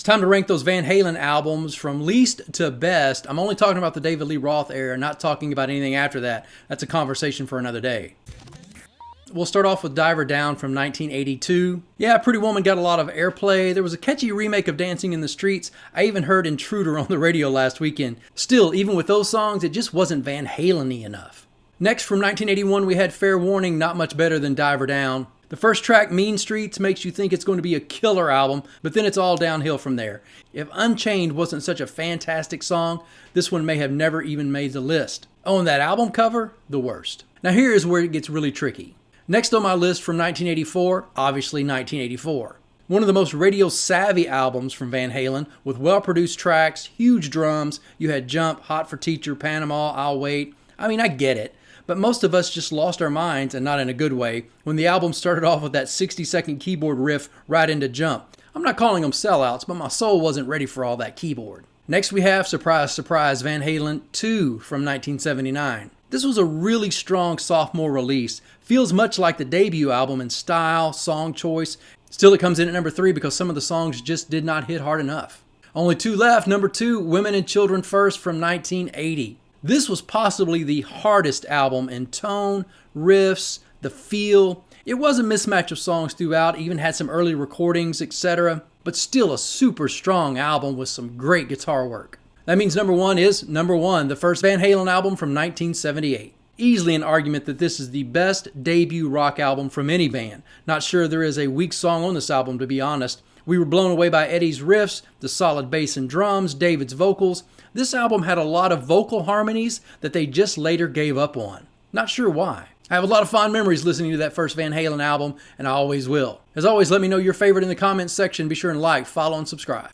It's time to rank those Van Halen albums from least to best. I'm only talking about the David Lee Roth era, not talking about anything after that. That's a conversation for another day. We'll start off with Diver Down from 1982. Yeah, Pretty Woman got a lot of airplay. There was a catchy remake of Dancing in the Streets. I even heard Intruder on the radio last weekend. Still, even with those songs, it just wasn't Van Halen-y enough. Next, from 1981, we had Fair Warning, not much better than Diver Down. The first track, Mean Streets, makes you think it's going to be a killer album, but then it's all downhill from there. If Unchained wasn't such a fantastic song, this one may have never even made the list. Oh, and that album cover? The worst. Now here is where it gets really tricky. Next on my list from 1984, obviously 1984. One of the most radio-savvy albums from Van Halen, with well-produced tracks, huge drums. You had Jump, Hot for Teacher, Panama, I'll Wait. I mean, I get it. But most of us just lost our minds, and not in a good way, when the album started off with that 60-second keyboard riff right into Jump. I'm not calling them sellouts, but my soul wasn't ready for all that keyboard. Next we have, surprise, surprise, Van Halen 2 from 1979. This was a really strong sophomore release. Feels much like the debut album in style, song choice. Still, it comes in at number 3 because some of the songs just did not hit hard enough. Only 2 left. Number 2, Women and Children First from 1980. This was possibly the hardest album in tone, riffs, the feel. It was a mismatch of songs throughout, even had some early recordings, etc. But still a super strong album with some great guitar work. That means number 1 is number 1, the first Van Halen album from 1978. Easily an argument that this is the best debut rock album from any band. Not sure there is a weak song on this album, to be honest. We were blown away by Eddie's riffs, the solid bass and drums, David's vocals. This album had a lot of vocal harmonies that they just later gave up on. Not sure why. I have a lot of fond memories listening to that first Van Halen album, and I always will. As always, let me know your favorite in the comments section. Be sure and like, follow, and subscribe.